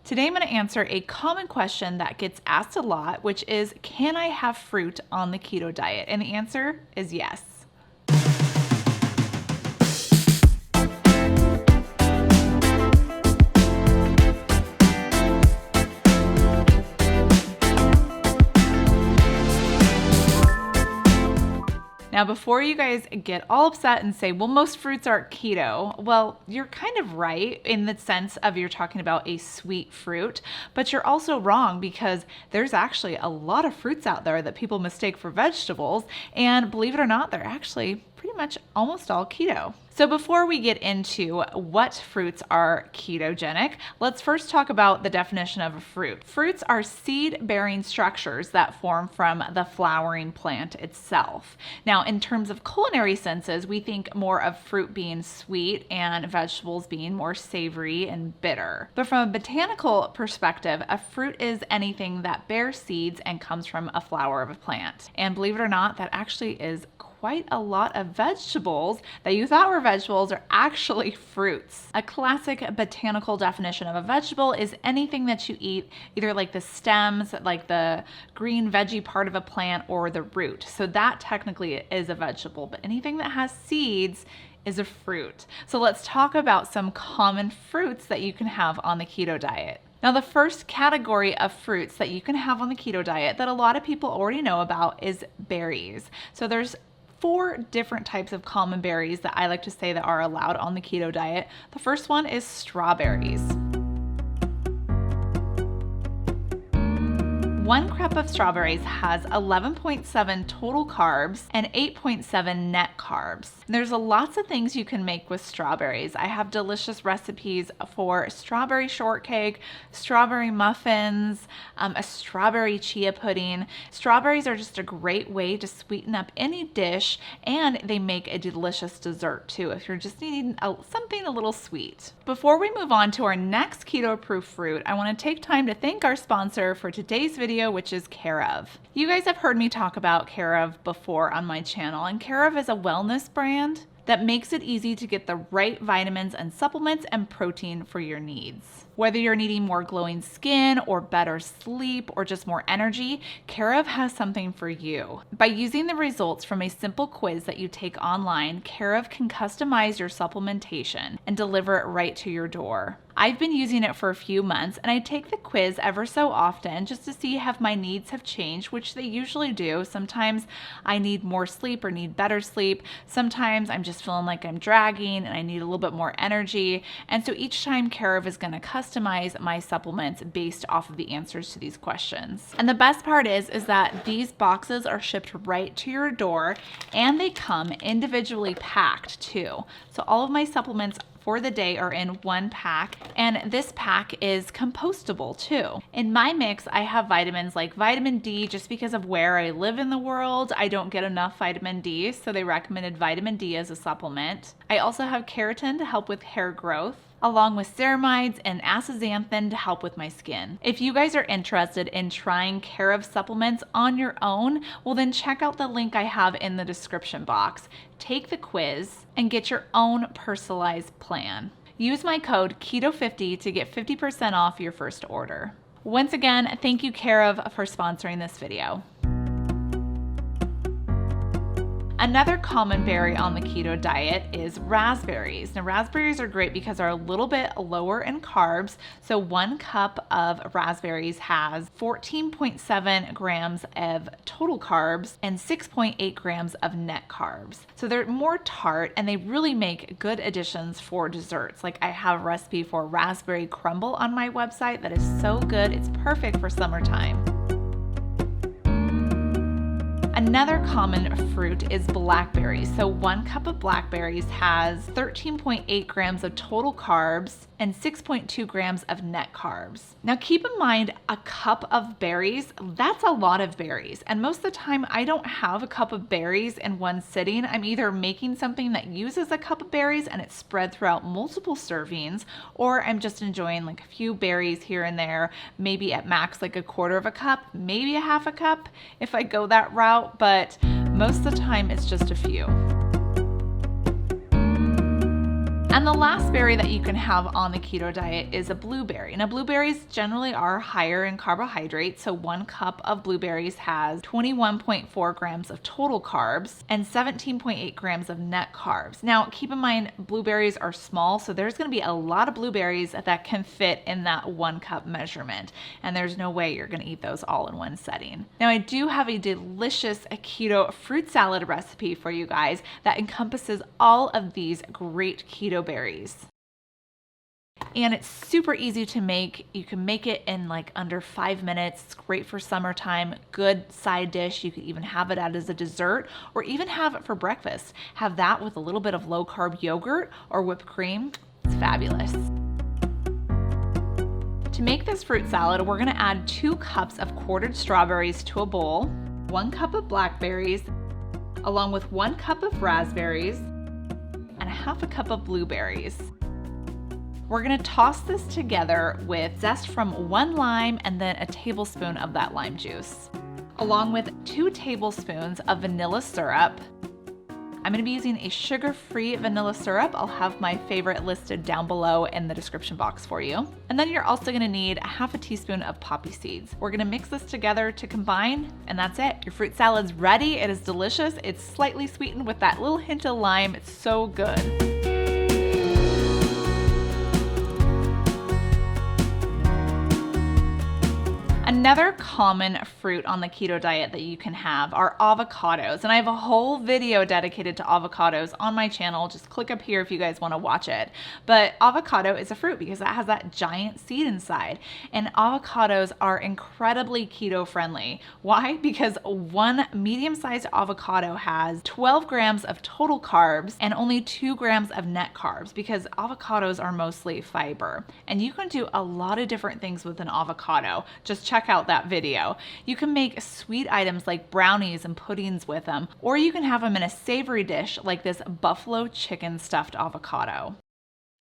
Today I'm going to answer a common question that gets asked a lot, which is, can I have fruit on the keto diet? And the answer is yes. Now, before you guys get all upset and say, well, most fruits are keto, well, you're kind of right in the sense of you're talking about a sweet fruit, but you're also wrong because there's actually a lot of fruits out there that people mistake for vegetables, and believe it or not, they're actually pretty much almost all keto. So before we get into what fruits are ketogenic, let's first talk about the definition of a fruit. Fruits are seed-bearing structures that form from the flowering plant itself. Now, in terms of culinary senses, we think more of fruit being sweet and vegetables being more savory and bitter. But from a botanical perspective, a fruit is anything that bears seeds and comes from a flower of a plant. And believe it or not, that actually is quite a lot of vegetables that you thought were vegetables are actually fruits. A classic botanical definition of a vegetable is anything that you eat, either like the stems, like the green veggie part of a plant, or the root. So that technically is a vegetable, but anything that has seeds is a fruit. So let's talk about some common fruits that you can have on the keto diet. Now, the first category of fruits that you can have on the keto diet that a lot of people already know about is berries. So there's 4 different types of common berries that I like to say that are allowed on the keto diet. The first one is strawberries. 1 cup of strawberries has 11.7 total carbs and 8.7 net carbs. There's lots of things you can make with strawberries. I have delicious recipes for strawberry shortcake, strawberry muffins, a strawberry chia pudding. Strawberries are just a great way to sweeten up any dish, and they make a delicious dessert too if you're just needing something a little sweet. Before we move on to our next keto-proof fruit, I want to take time to thank our sponsor for today's video, which is KetoFocus. You guys have heard me talk about KetoFocus before on my channel, and KetoFocus is a wellness brand that makes it easy to get the right vitamins and supplements and protein for your needs. Whether you're needing more glowing skin or better sleep or just more energy, KetoFocus has something for you. By using the results from a simple quiz that you take online, KetoFocus can customize your supplementation and deliver it right to your door. I've been using it for a few months, and I take the quiz ever so often just to see if my needs have changed, which they usually do. Sometimes I need more sleep or need better sleep. Sometimes I'm just feeling like I'm dragging and I need a little bit more energy. And so each time KetoFocus is going to customize my supplements based off of the answers to these questions. And the best part is that these boxes are shipped right to your door, and they come individually packed too. So all of my supplements for the day are in 1 pack, and this pack is compostable too. In my mix, I have vitamins like vitamin D. Just because of where I live in the world, I don't get enough vitamin D, so they recommended vitamin D as a supplement. I also have keratin to help with hair growth, along with ceramides and astaxanthin to help with my skin. If you guys are interested in trying KetoFocus supplements on your own, well then check out the link I have in the description box. Take the quiz and get your own personalized plan. Use my code KETO50 to get 50% off your first order. Once again, thank you KetoFocus for sponsoring this video. Another common berry on the keto diet is raspberries. Now, raspberries are great because they're a little bit lower in carbs. So 1 cup of raspberries has 14.7 grams of total carbs and 6.8 grams of net carbs. So they're more tart, and they really make good additions for desserts. Like, I have a recipe for raspberry crumble on my website that is so good. It's perfect for summertime. Another common fruit is blackberries. So 1 cup of blackberries has 13.8 grams of total carbs and 6.2 grams of net carbs. Now keep in mind, a cup of berries, that's a lot of berries. And most of the time I don't have a cup of berries in one sitting. I'm either making something that uses a cup of berries and it's spread throughout multiple servings, or I'm just enjoying like a few berries here and there, maybe at max like 1/4 of a cup, maybe a 1/2 cup if I go that route, but most of the time it's just a few. And the last berry that you can have on the keto diet is a blueberry. Now, blueberries generally are higher in carbohydrates, so 1 cup of blueberries has 21.4 grams of total carbs and 17.8 grams of net carbs. Now, keep in mind, blueberries are small, so there's going to be a lot of blueberries that can fit in that 1 cup measurement, and there's no way you're going to eat those all in one setting. Now, I do have a delicious keto fruit salad recipe for you guys that encompasses all of these great keto berries. And it's super easy to make. You can make it in like under 5 minutes. It's great for summertime, good side dish. You could even have it as a dessert or even have it for breakfast. Have that with a little bit of low carb yogurt or whipped cream. It's fabulous. To make this fruit salad, we're gonna add 2 cups of quartered strawberries to a bowl, 1 cup of blackberries, along with 1 cup of raspberries, and 1/2 cup of blueberries. We're gonna toss this together with zest from 1 lime and then a tablespoon of that lime juice, along with 2 tablespoons of vanilla syrup. I'm gonna be using a sugar-free vanilla syrup. I'll have my favorite listed down below in the description box for you. And then you're also gonna need 1/2 teaspoon of poppy seeds. We're gonna mix this together to combine, and that's it. Your fruit salad's ready. It is delicious. It's slightly sweetened with that little hint of lime. It's so good. Another common fruit on the keto diet that you can have are avocados, and I have a whole video dedicated to avocados on my channel. Just click up here if you guys want to watch it. But avocado is a fruit because it has that giant seed inside, and avocados are incredibly keto friendly. Why? Because 1 medium-sized avocado has 12 grams of total carbs and only 2 grams of net carbs, because avocados are mostly fiber, and you can do a lot of different things with an avocado. Just check out that video. You can make sweet items like brownies and puddings with them, or you can have them in a savory dish like this buffalo chicken stuffed avocado.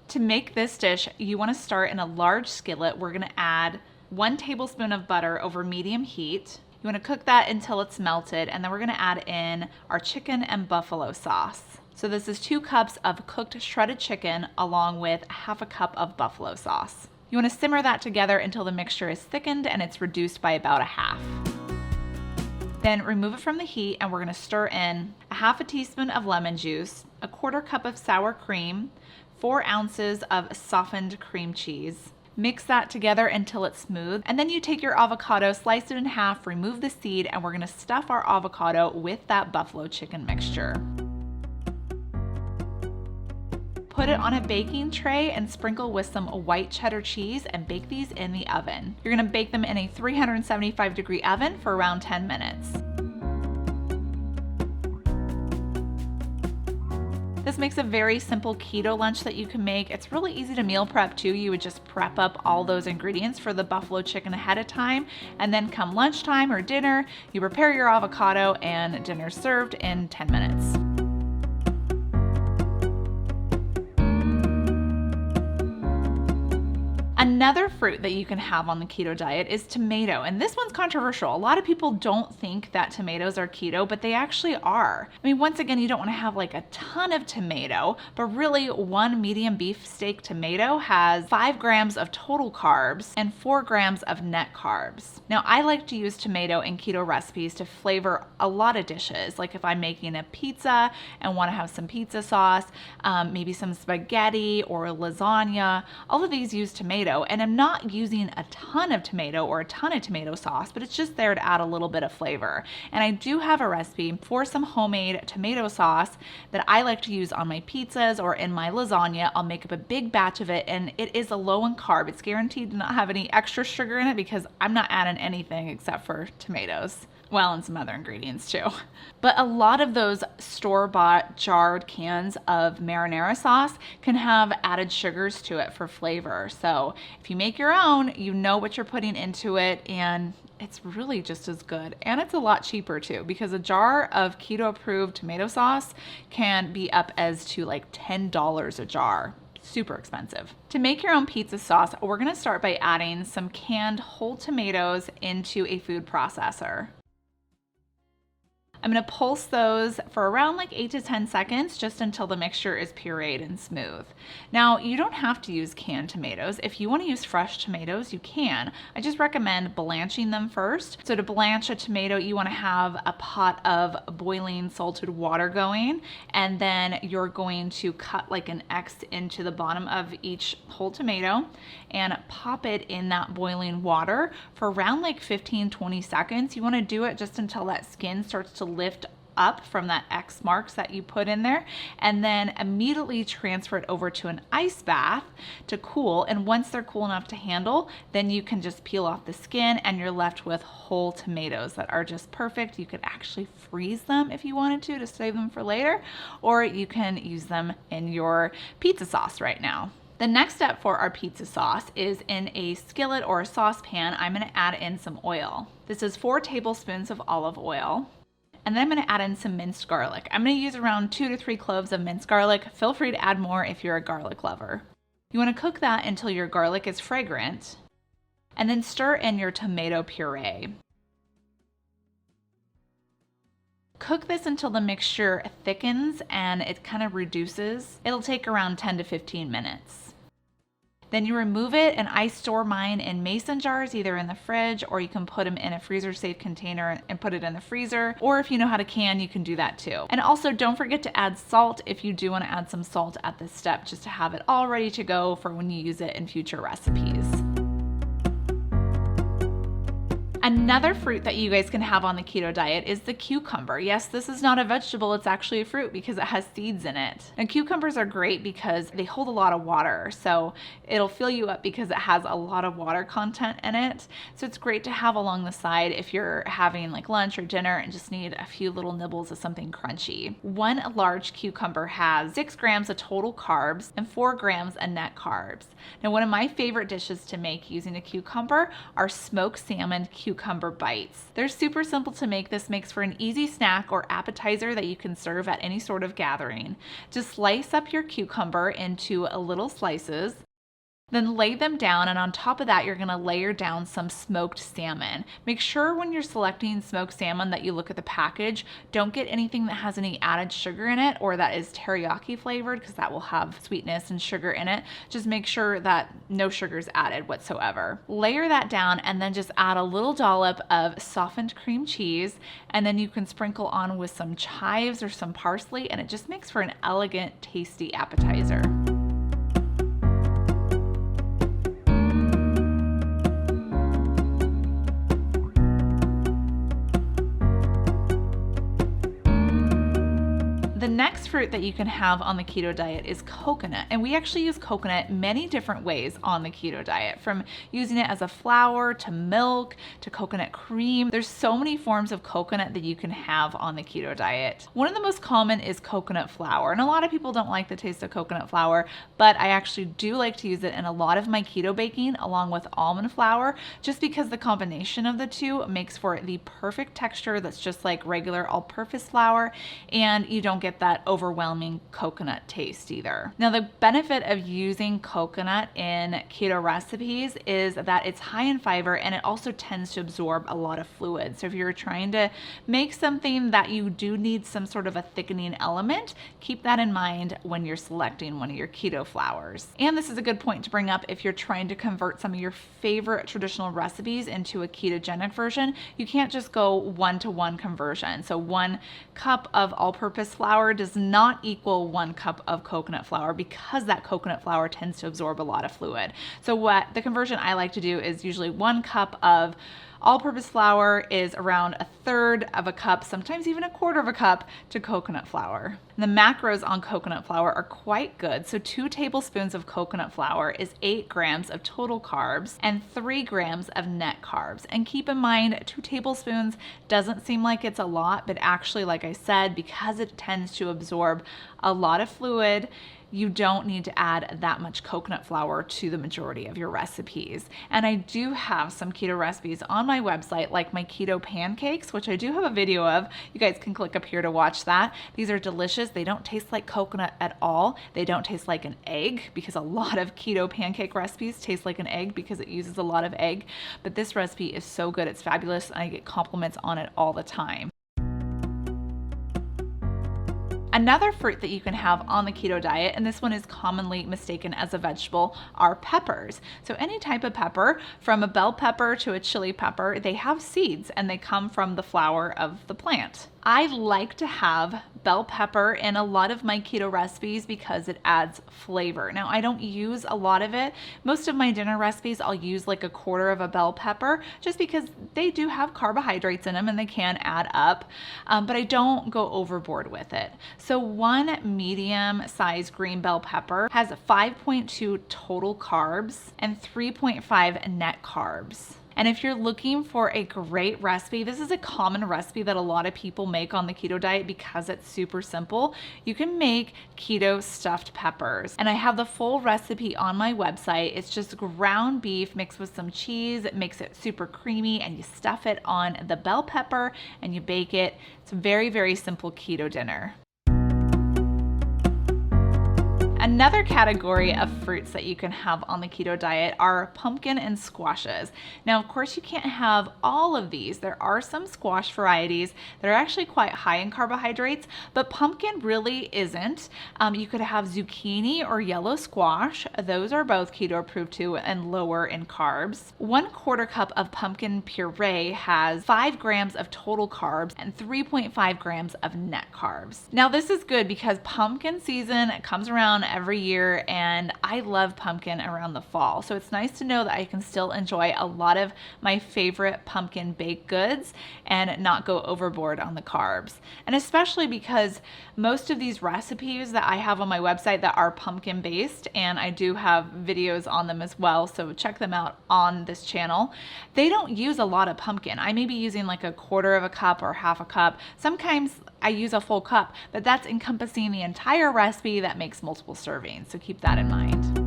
To make this dish, you want to start in a large skillet. We're going to add 1 tablespoon of butter over medium heat. You want to cook that until it's melted, and then we're going to add in our chicken and buffalo sauce. So this is 2 cups of cooked shredded chicken along with 1/2 cup of buffalo sauce. You want to simmer that together until the mixture is thickened and it's reduced by about 1/2. Then remove it from the heat, and we're going to stir in 1/2 teaspoon of lemon juice, 1/4 cup of sour cream, 4 ounces of softened cream cheese. Mix that together until it's smooth, and then you take your avocado, slice it in half, remove the seed, and we're going to stuff our avocado with that buffalo chicken mixture. Put it on a baking tray and sprinkle with some white cheddar cheese and bake these in the oven. You're gonna bake them in a 375-degree oven for around 10 minutes. This makes a very simple keto lunch that you can make. It's really easy to meal prep too. You would just prep up all those ingredients for the buffalo chicken ahead of time, and then come lunchtime or dinner, you prepare your avocado and dinner's served in 10 minutes. Another fruit that you can have on the keto diet is tomato, and this one's controversial. A lot of people don't think that tomatoes are keto, but they actually are. I mean, once again, you don't want to have like a ton of tomato, but really 1 medium beef steak tomato has 5 grams of total carbs and 4 grams of net carbs. Now, I like to use tomato in keto recipes to flavor a lot of dishes. Like if I'm making a pizza and want to have some pizza sauce, maybe some spaghetti or lasagna, all of these use tomato. And I'm not using a ton of tomato or a ton of tomato sauce, but it's just there to add a little bit of flavor. And I do have a recipe for some homemade tomato sauce that I like to use on my pizzas or in my lasagna. I'll make up a big batch of it, and it is a low in carb. It's guaranteed to not have any extra sugar in it because I'm not adding anything except for tomatoes. Well, and some other ingredients too. But a lot of those store-bought jarred cans of marinara sauce can have added sugars to it for flavor. So if you make your own, you know what you're putting into it, and it's really just as good. And it's a lot cheaper too, because a jar of keto-approved tomato sauce can be up as to like $10 a jar. Super expensive. To make your own pizza sauce, we're gonna start by adding some canned whole tomatoes into a food processor. I'm going to pulse those for around like 8 to 10 seconds just until the mixture is pureed and smooth. Now, you don't have to use canned tomatoes. If you want to use fresh tomatoes, you can. I just recommend blanching them first. So to blanch a tomato, you want to have a pot of boiling salted water going, and then you're going to cut like an X into the bottom of each whole tomato and pop it in that boiling water for around like 15-20 seconds. You want to do it just until that skin starts to lift up from that X marks that you put in there, and then immediately transfer it over to an ice bath to cool. And once they're cool enough to handle, then you can just peel off the skin and you're left with whole tomatoes that are just perfect. You could actually freeze them if you wanted to save them for later, or you can use them in your pizza sauce right now. The next step for our pizza sauce is in a skillet or a saucepan, I'm going to add in some oil. This is 4 tablespoons of olive oil. And then I'm going to add in some minced garlic. I'm going to use around 2 to 3 cloves of minced garlic. Feel free to add more if you're a garlic lover. You want to cook that until your garlic is fragrant, and then stir in your tomato puree. Cook this until the mixture thickens and it kind of reduces. It'll take around 10 to 15 minutes. Then you remove it, and I store mine in mason jars, either in the fridge, or you can put them in a freezer safe container and put it in the freezer. Or if you know how to can, you can do that too. And also don't forget to add salt if you do want to add some salt at this step, just to have it all ready to go for when you use it in future recipes. Another fruit that you guys can have on the keto diet is the cucumber. Yes, this is not a vegetable, it's actually a fruit because it has seeds in it. And cucumbers are great because they hold a lot of water, so it'll fill you up because it has a lot of water content in it. So it's great to have along the side if you're having like lunch or dinner and just need a few little nibbles of something crunchy. 1 large cucumber has 6 grams of total carbs and 4 grams of net carbs. Now, one of my favorite dishes to make using a cucumber are smoked salmon cucumber bites. They're super simple to make. This makes for an easy snack or appetizer that you can serve at any sort of gathering. Just slice up your cucumber into little slices. Then lay them down, and on top of that, you're going to layer down some smoked salmon. Make sure when you're selecting smoked salmon that you look at the package. Don't get anything that has any added sugar in it or that is teriyaki flavored, because that will have sweetness and sugar in it. Just make sure that no sugar is added whatsoever. Layer that down, and then just add a little dollop of softened cream cheese, and then you can sprinkle on with some chives or some parsley, and it just makes for an elegant, tasty appetizer. The next fruit that you can have on the keto diet is coconut, and we actually use coconut many different ways on the keto diet, from using it as a flour to milk to coconut cream. There's so many forms of coconut that you can have on the keto diet. One of the most common is coconut flour, and a lot of people don't like the taste of coconut flour, but I actually do like to use it in a lot of my keto baking along with almond flour, just because the combination of the two makes for the perfect texture that's just like regular all-purpose flour, and you don't get that overwhelming coconut taste either. Now, the benefit of using coconut in keto recipes is that it's high in fiber, and it also tends to absorb a lot of fluid. So if you're trying to make something that you do need some sort of a thickening element, keep that in mind when you're selecting one of your keto flours. And this is a good point to bring up if you're trying to convert some of your favorite traditional recipes into a ketogenic version. You can't just go 1-to-1 conversion. So 1 cup of all-purpose flour does not equal 1 cup of coconut flour, because that coconut flour tends to absorb a lot of fluid. So what the conversion I like to do is usually 1 cup of all-purpose flour is around 1/3 of a cup, sometimes even 1/4 of a cup, to coconut flour. And the macros on coconut flour are quite good. So 2 tablespoons of coconut flour is 8 grams of total carbs and 3 grams of net carbs. And keep in mind, 2 tablespoons doesn't seem like it's a lot, but actually, like I said, because it tends to absorb a lot of fluid, you don't need to add that much coconut flour to the majority of your recipes. And I do have some keto recipes on my website, like my keto pancakes, which I do have a video of. You guys can click up here to watch that. These are delicious. They don't taste like coconut at all. They don't taste like an egg, because a lot of keto pancake recipes taste like an egg because it uses a lot of egg. But this recipe is so good. It's fabulous, and I get compliments on it all the time. Another fruit that you can have on the keto diet, and this one is commonly mistaken as a vegetable, are peppers. So any type of pepper, from a bell pepper to a chili pepper, they have seeds and they come from the flower of the plant. I like to have bell pepper in a lot of my keto recipes because it adds flavor. Now, I don't use a lot of it. Most of my dinner recipes, I'll use like a quarter of a bell pepper just because they do have carbohydrates in them and they can add up, but I don't go overboard with it. So one medium-sized green bell pepper has 5.2 total carbs and 3.5 net carbs. And if you're looking for a great recipe, this is a common recipe that a lot of people make on the keto diet because it's super simple. You can make keto stuffed peppers. And I have the full recipe on my website. It's just ground beef mixed with some cheese. It makes it super creamy, and you stuff it on the bell pepper and you bake it. It's a very, very simple keto dinner. Another category of fruits that you can have on the keto diet are pumpkin and squashes. Now, of course, you can't have all of these. There are some squash varieties that are actually quite high in carbohydrates, but pumpkin really isn't. You could have zucchini or yellow squash. Those are both keto approved too and lower in carbs. 1/4 cup of pumpkin puree has 5 grams of total carbs and 3.5 grams of net carbs. Now, this is good because pumpkin season comes around every year, and I love pumpkin around the fall. So it's nice to know that I can still enjoy a lot of my favorite pumpkin baked goods and not go overboard on the carbs. And especially because most of these recipes that I have on my website that are pumpkin based, and I do have videos on them as well, so check them out on this channel, they don't use a lot of pumpkin. I may be using like 1/4 of a cup or 1/2 a cup. Sometimes I use a full cup, but that's encompassing the entire recipe that makes multiple servings, so keep that in mind.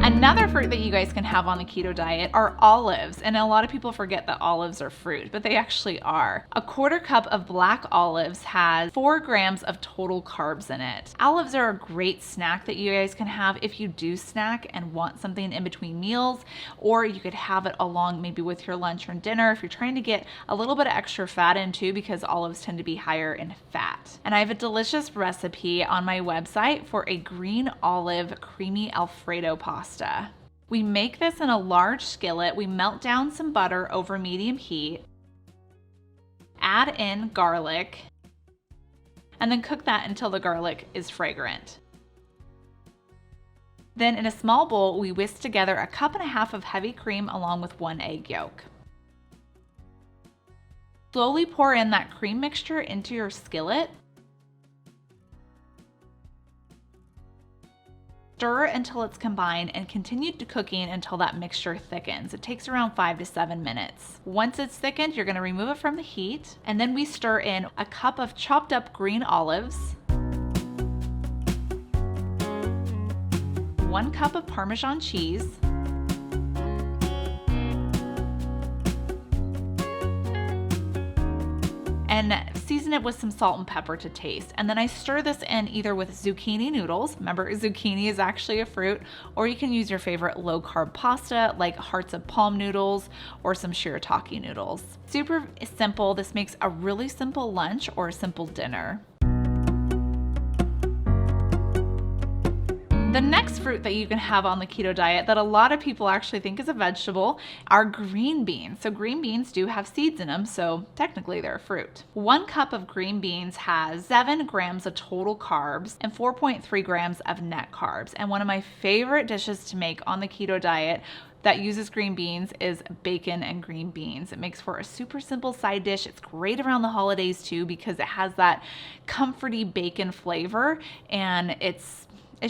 Another fruit that you guys can have on the keto diet are olives, and a lot of people forget that olives are fruit, but they actually are. 1/4 cup of black olives has 4 grams of total carbs in it. Olives are a great snack that you guys can have if you do snack and want something in between meals, or you could have it along maybe with your lunch or dinner if you're trying to get a little bit of extra fat in too, because olives tend to be higher in fat. And I have a delicious recipe on my website for a green olive creamy Alfredo pasta. We make this in a large skillet. We melt down some butter over medium heat, add in garlic, and then cook that until the garlic is fragrant. Then in a small bowl, we whisk together 1.5 cups of heavy cream along with 1 egg yolk. Slowly pour in that cream mixture into your skillet. Stir until it's combined and continue cooking until that mixture thickens. It takes around 5 to 7 minutes. Once it's thickened, you're going to remove it from the heat, and then we stir in 1 cup of chopped up green olives, 1 cup of Parmesan cheese, and season it with some salt and pepper to taste. And then I stir this in either with zucchini noodles. Remember, zucchini is actually a fruit, or you can use your favorite low carb pasta like hearts of palm noodles or some shirataki noodles. Super simple. This makes a really simple lunch or a simple dinner. The next fruit that you can have on the keto diet that a lot of people actually think is a vegetable are green beans. So green beans do have seeds in them, so technically they're a fruit. 1 cup of green beans has 7 grams of total carbs and 4.3 grams of net carbs. And one of my favorite dishes to make on the keto diet that uses green beans is bacon and green beans. It makes for a super simple side dish. It's great around the holidays too because it has that comforty bacon flavor, and it's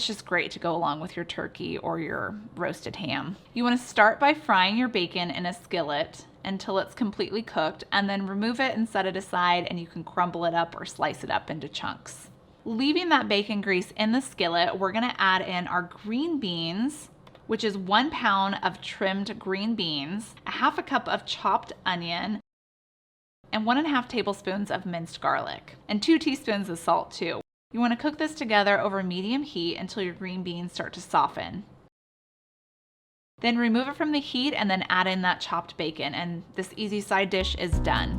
just great to go along with your turkey or your roasted ham. You want to start by frying your bacon in a skillet until it's completely cooked, and then remove it and set it aside, and you can crumble it up or slice it up into chunks. Leaving that bacon grease in the skillet, we're going to add in our green beans, which is 1 pound of trimmed green beans, 1/2 cup of chopped onion, and 1.5 tablespoons of minced garlic, and 2 teaspoons of salt too. You want to cook this together over medium heat until your green beans start to soften. Then remove it from the heat and then add in that chopped bacon, and this easy side dish is done.